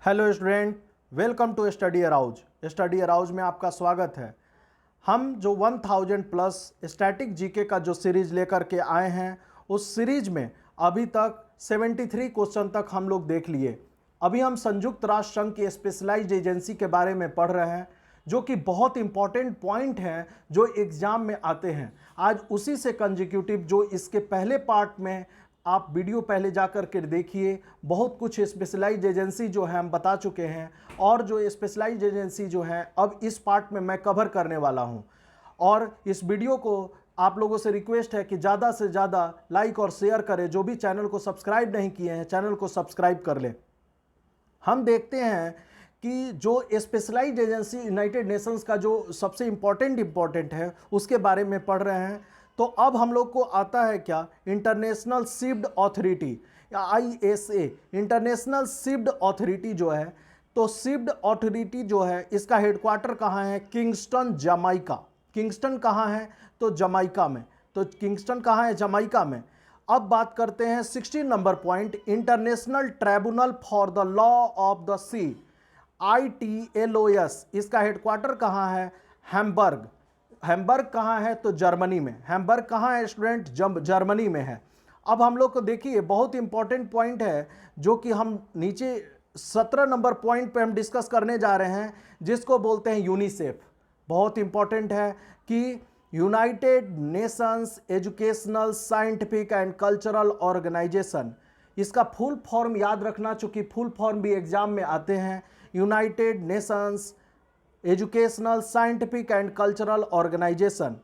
Hello student, welcome to study arouse. Study arouse में आपका स्वागत है। हम जो 1000 प्लस स्टैटिक जीके का जो सीरीज लेकर के आए हैं, उस सीरीज में अभी तक 73 क्वेश्चन तक हम लोग देख लिए। अभी हम संयुक्त राष्ट्र संघ की स्पेशलाइज्ड एजेंसी के बारे में पढ़ रहे हैं, जो कि बहुत इंपॉर्टेंट पॉइंट हैं जो एग्जाम में आते हैं। आज उसी से कंजिक्यूटिव जो इसके पहले पार्ट में आप वीडियो पहले जा कर के देखिए, बहुत कुछ स्पेशलाइज्ड एजेंसी जो है हम बता चुके हैं, और जो स्पेशलाइज्ड एजेंसी जो है अब इस पार्ट में मैं कवर करने वाला हूं। और इस वीडियो को आप लोगों से रिक्वेस्ट है कि ज़्यादा से ज़्यादा लाइक और शेयर करें। जो भी चैनल को सब्सक्राइब नहीं किए हैं, चैनल को सब्सक्राइब कर लें। हम देखते हैं कि जो स्पेशलाइज्ड एजेंसी यूनाइटेड नेशंस का जो सबसे इम्पोर्टेंट है, उसके बारे में पढ़ रहे हैं। तो अब हम लोग को आता है क्या, इंटरनेशनल शिप्ड अथॉरिटी या ISA, इंटरनेशनल शिप्ड अथॉरिटी जो है। तो शिप्ड अथॉरिटी जो है, इसका हेडक्वार्टर कहाँ है? Kingston, Jamaica. किंगस्टन कहाँ है? तो जमाइका में। तो किंगस्टन कहाँ है? जमाइका में। अब बात करते हैं 16 number point, international tribunal for the law of the sea, ITLOS। इसका हेडक्वार्टर कहाँ है? हैम्बर्ग। हैम्बर्ग कहाँ है? तो जर्मनी में। हैम्बर्ग कहाँ है स्टूडेंट? जर्मनी में है। अब हम लोग को देखिए, बहुत इंपॉर्टेंट पॉइंट है जो कि हम नीचे 17 नंबर पॉइंट पे हम डिस्कस करने जा रहे हैं, जिसको बोलते हैं यूनिसेफ। बहुत इंपॉर्टेंट है कि United Nations educational, scientific and cultural organisation. इसका फुल फॉर्म याद रखना, चूंकि फुल फॉर्म भी एग्जाम में आते हैं। United Nations educational, scientific and cultural organisation,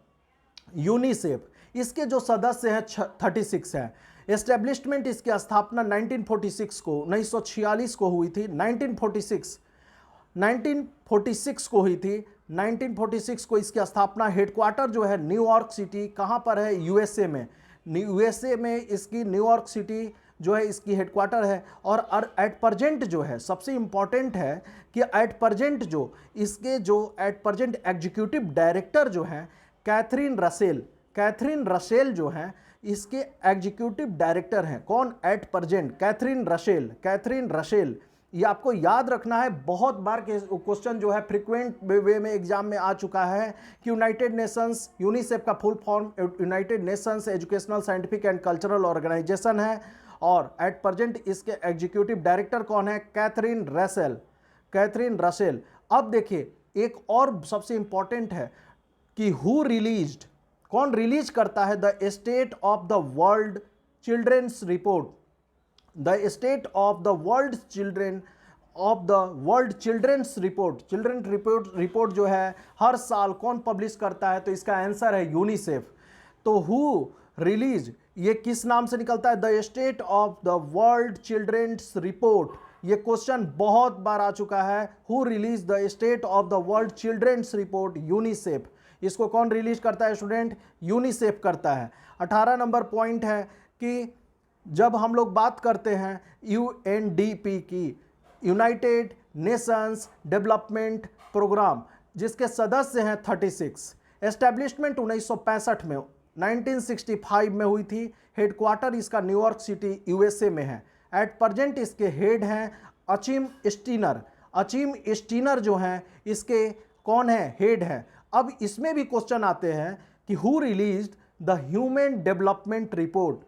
UNICEF. इसके जो सदस्य हैं 36 हैं। एस्टेब्लिशमेंट, इसकी स्थापना 1946 को 1946 को हुई थी। 1946 को हुई थी। 1946 को इसकी स्थापना। हेडक्वार्टर जो है न्यूयॉर्क सिटी, कहाँ पर है? USA में। USA में इसकी न्यूयॉर्क सिटी जो है इसकी हेडक्वार्टर है। और एट प्रेजेंट जो है, सबसे इंपॉर्टेंट है कि एट प्रेजेंट जो इसके जो एट प्रेजेंट एग्जीक्यूटिव डायरेक्टर जो हैं कैथरीन रसेल। कैथरीन रसेल जो हैं इसके एग्जीक्यूटिव डायरेक्टर हैं। कौन? At present Catherine Russell. Catherine Russell, ये आपको याद रखना है। बहुत बार क्वेश्चन जो है फ्रीक्वेंट वे में एग्जाम में आ चुका है कि यूनाइटेड नेशंस, यूनिसेफ का full form United Nations educational, scientific and cultural organisation है। और एट प्रेजेंट इसके एग्जीक्यूटिव डायरेक्टर कौन है? Catherine Russell. Catherine Russell. अब देखिए, एक और सबसे इंपॉर्टेंट है कि हु रिलीज्ड, कौन रिलीज करता है? The state of the world children's report. The state of the world children of the world children's report. Children report जो है हर साल कौन पब्लिश करता है? तो इसका आंसर है यूनिसेफ। तो हु रिलीज, ये किस नाम से निकलता है? The state of the world children's report. ये क्वेश्चन बहुत बार आ चुका है। Who release the state of the world children's report? UNICEF. इसको कौन रिलीज करता है स्टूडेंट? यूनिसेफ करता है। 18 नंबर पॉइंट है कि जब हम लोग बात करते हैं UNDP की, यूनाइटेड नेशंस डेवलपमेंट प्रोग्राम, जिसके सदस्य हैं 36। एस्टेब्लिशमेंट 1965 में, 1965 में हुई थी। हेडक्वार्टर इसका न्यूयॉर्क सिटी USA में है। एट प्रेजेंट इसके हेड हैं अचिम स्टीनर। अचिम स्टीनर जो हैं इसके कौन है? हेड हैं। अब इसमें भी क्वेश्चन आते हैं कि who released the human development report.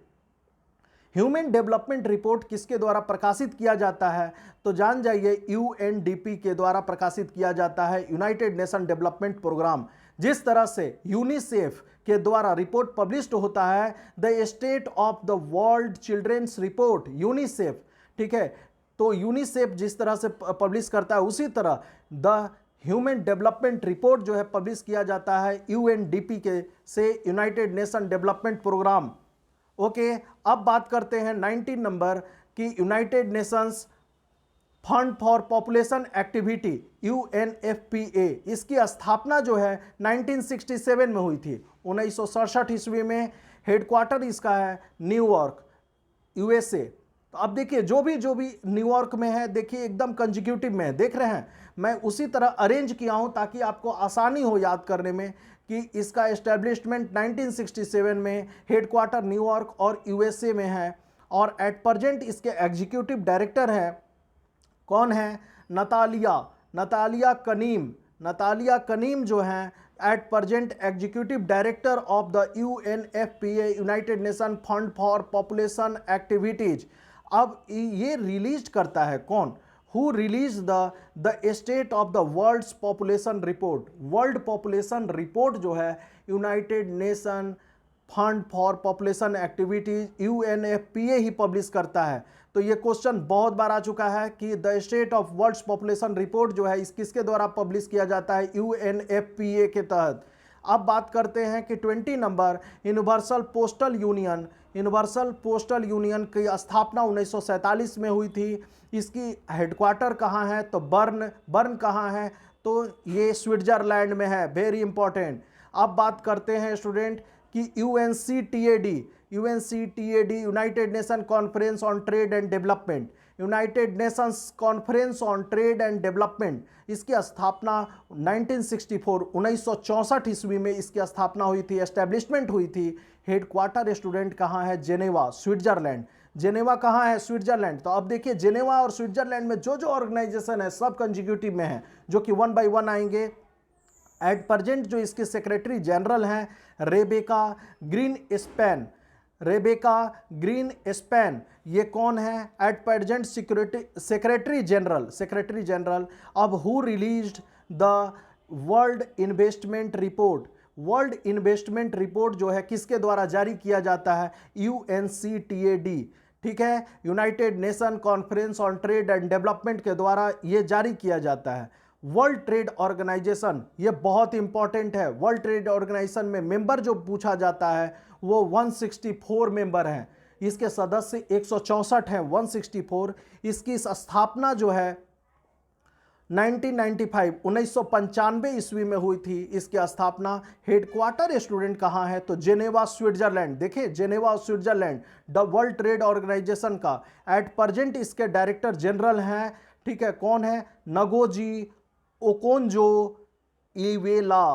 Human development report किसके द्वारा प्रकाशित किया जाता है? तो जान जाइए, UNDP के द्वारा प्रकाशित किया जाता है, यूनाइटेड नेशन डेवलपमेंट प्रोग्राम। जिस तरह से यूनिसेफ के द्वारा रिपोर्ट पब्लिश्ड होता है, the state of the world children's report, UNICEF, ठीक है। तो यूनिसेफ जिस तरह से पब्लिश करता है, उसी तरह द ह्यूमन डेवलपमेंट रिपोर्ट जो है पब्लिश किया जाता है UNDP के से, united nation development programme. Okay, अब बात करते हैं 19 नंबर की united nations fund for population activity, UNFPA। इसकी स्थापना जो है 1967 में हुई थी। 1967 ईस्वी में। हेडक्वार्टर इसका है न्यूयॉर्क, USA। तो अब देखिए, जो भी न्यूयॉर्क में है, देखिए एकदम कंजिक्यूटिव में है, देख रहे हैं। मैं उसी तरह अरेंज किया हूं ताकि आपको आसानी हो याद करने में कि इसका एस्टेब्लिशमेंट 1967 में, हेडक्वार्टर न्यूयॉर्क और USA में है। और एट प्रेजेंट इसके एग्जीक्यूटिव डायरेक्टर हैं कौन है? नतालिया कनीम जो हैं at present executive director of the UNFPA united nation fund for population activities. अब ये रिलीज करता है कौन? Who release the state of the world's population report. World population report जो है united nation fund for population activities UNFPA ही publish करता है। तो ये क्वेश्चन बहुत बार आ चुका है कि the state of world's population report जो है इस किसके द्वारा पब्लिश किया जाता है? UNFPA के तहत। अब बात करते हैं कि 20 नंबर यूनिवर्सल पोस्टल यूनियन की स्थापना 1947 में हुई थी। इसकी हेडक्वार्टर कहाँ है? तो बर्न कहाँ है? तो ये स्विट्जरलैंड में है, वेरी इंपॉर्टेंट। अब बात करते हैं स्टूडेंट कि UNCTAD United nation conference on trade and development, United Nations conference on trade and development, इसकी स्थापना 1964 ईस्वी में इसकी स्थापना हुई थी, एस्टेब्लिशमेंट हुई थी। हेडक्वार्टर स्टूडेंट कहाँ है? Geneva, Switzerland. जेनेवा कहाँ है? स्विट्जरलैंड। तो अब देखिए जेनेवा और स्विट्जरलैंड में जो जो ऑर्गेनाइजेशन है सब कंजिक्यूटिव में है, जो कि 1 बाय 1 आएंगे। एट प्रेजेंट जो इसके सेक्रेटरी जनरल हैं रेबेका ग्रीनस्पैन, ये कौन है? At present secretary general. अब who released the world investment report जो है किसके द्वारा जारी किया जाता है? UNCTAD, ठीक है, united nation conference on trade and development के द्वारा ये जारी किया जाता है। वर्ल्ड ट्रेड ऑर्गेनाइजेशन, ये बहुत इंपॉर्टेंट है। वर्ल्ड ट्रेड ऑर्गेनाइजेशन में मेंबर जो पूछा जाता है वो 164 मेंबर हैं, इसके सदस्य 164 हैं, 164। इसकी स्थापना जो है 1995 ईस्वी में हुई थी इसकी स्थापना। हेडक्वार्टर स्टूडेंट कहाँ है? तो जेनेवा, स्विट्जरलैंड। देखिए Geneva, Switzerland, the world trade organisation का। एट प्रेजेंट इसके डायरेक्टर जनरल हैं, ठीक है, कौन है? Ngozi Okonjo Iweala.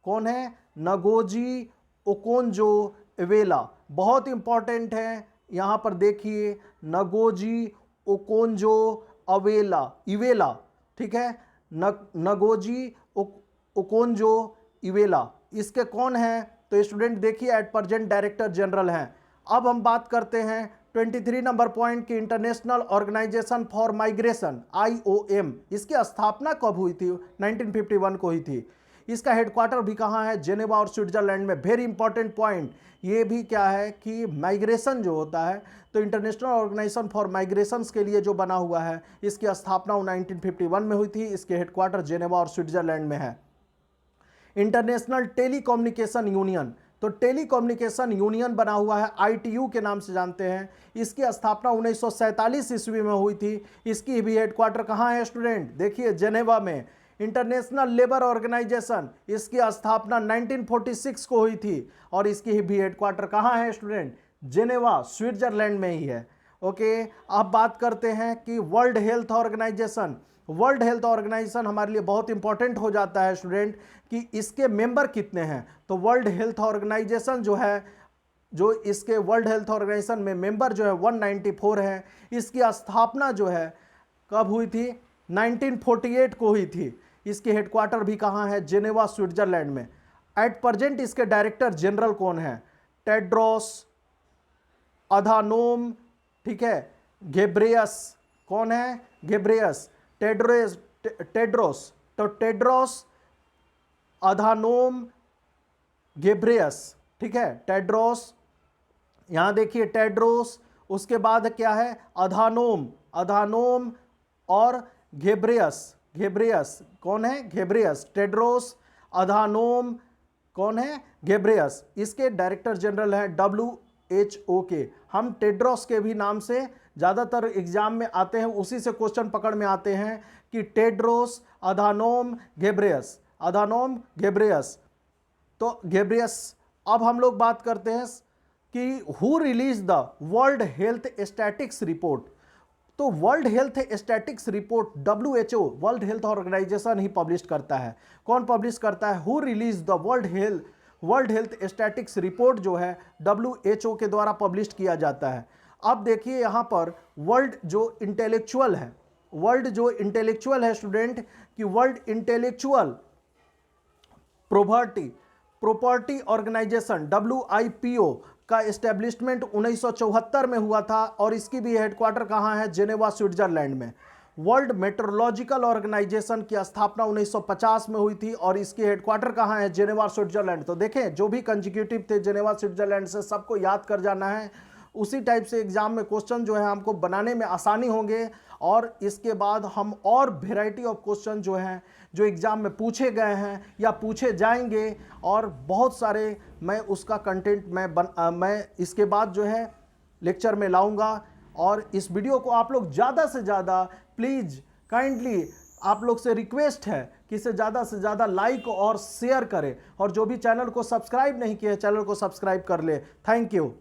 कौन है? नगोजी ओकोंजो इवेला, बहुत इंपॉर्टेंट है। यहां पर देखिए नगोजी ओकोंजो इवेला, ठीक है, नगोजी ओकोंजो इवेला, इसके कौन है? तो स्टूडेंट देखिए एट प्रेजेंट डायरेक्टर जनरल हैं। अब हम बात करते हैं 23 नंबर पॉइंट की international organisation for migration IOM, इसकी स्थापना कब हुई थी? 1951 को हुई थी। इसका हेडक्वार्टर भी कहाँ है? जेनेवा और स्विट्जरलैंड में। वेरी इंपॉर्टेंट पॉइंट ये भी क्या है कि माइग्रेशन जो होता है तो इंटरनेशनल ऑर्गेनाइजेशन फॉर माइग्रेशन के लिए जो बना हुआ है इसकी स्थापना 1951 में हुई थी। इसके हेडक्वार्टर जेनेवा और स्विट्जरलैंड में है। इंटरनेशनल टेलीकम्युनिकेशन यूनियन, तो टेलीकम्युनिकेशन यूनियन बना हुआ है, ITU के नाम से जानते हैं। इसकी स्थापना 1947 ईस्वी में हुई थी। इसकी भी हेडक्वार्टर कहाँ है स्टूडेंट? देखिए जेनेवा में। इंटरनेशनल लेबर ऑर्गेनाइजेशन, इसकी स्थापना 1946 को हुई थी और इसकी भी हेडक्वार्टर कहाँ है स्टूडेंट? जेनेवा, स्विट्जरलैंड में ही है। ओके, अब बात करते हैं कि वर्ल्ड हेल्थ ऑर्गेनाइजेशन हमारे लिए बहुत इंपॉर्टेंट हो जाता है स्टूडेंट कि इसके मेंबर कितने हैं। तो वर्ल्ड हेल्थ ऑर्गेनाइजेशन जो है, जो इसके वर्ल्ड हेल्थ ऑर्गेनाइजेशन में मेंबर जो है 194 है। इसकी स्थापना जो है कब हुई थी? 1948 को हुई थी। इसकी हेडक्वार्टर भी कहाँ है? जेनेवा, स्विट्जरलैंड में। एट प्रेजेंट इसके डायरेक्टर जनरल कौन है? टेड्रोस अधानोम, ठीक है, घेब्रेयस। कौन है? घेब्रेयस, टेड्रोस, तो टेड्रोस अधानोम घेब्रेयस, ठीक है, टेड्रोस। यहां देखिए टेड्रोस, उसके बाद क्या है? अधानोम और घेब्रेयस। कौन है? घेब्रेयस, टेड्रोस अधानोम, कौन है? घेब्रेयस। इसके डायरेक्टर जनरल हैं WHO के। हम टेड्रोस के भी नाम से ज़्यादातर एग्जाम में आते हैं, उसी से क्वेश्चन पकड़ में आते हैं कि टेड्रोस अधानोम घेब्रेयस, तो घेब्रेयस। अब हम लोग बात करते हैं कि who release the world health statistics report. तो world health statistics report WHO, world health organization ही पब्लिश करता है। कौन पब्लिश करता है? Who release the world health statistics report जो है WHO के द्वारा पब्लिश किया जाता है। अब देखिए यहाँ पर वर्ल्ड जो इंटेलेक्चुअल है, वर्ल्ड जो इंटेलेक्चुअल है स्टूडेंट, कि world intellectual property organisation WIPO का एस्टेब्लिशमेंट 1974 में हुआ था और इसकी भी हेडक्वार्टर कहाँ है? जेनेवा स्विट्जरलैंड में। वर्ल्ड मेट्रोलॉजिकल ऑर्गेनाइजेशन की स्थापना 1950 में हुई थी और इसकी हेडक्वार्टर कहाँ है? Geneva Switzerland. तो देखें जो भी कंजिक्यूटिव थे जेनेवा स्विट्जरलैंड से, सबको याद कर जाना है। उसी टाइप से एग्जाम में क्वेश्चन जो है हमको बनाने में आसानी होंगे और इसके बाद हम और वेराइटी ऑफ क्वेश्चन जो हैं जो एग्जाम में पूछे गए हैं या पूछे जाएंगे और बहुत सारे मैं उसका कंटेंट मैं इसके बाद जो है लेक्चर में लाऊंगा। और इस वीडियो को आप लोग ज़्यादा से ज़्यादा प्लीज़ काइंडली आप लोग से रिक्वेस्ट है कि इसे ज़्यादा से ज़्यादा लाइक और शेयर करें और जो भी चैनल को सब्सक्राइब नहीं किया है चैनल को सब्सक्राइब कर ले। Thank you.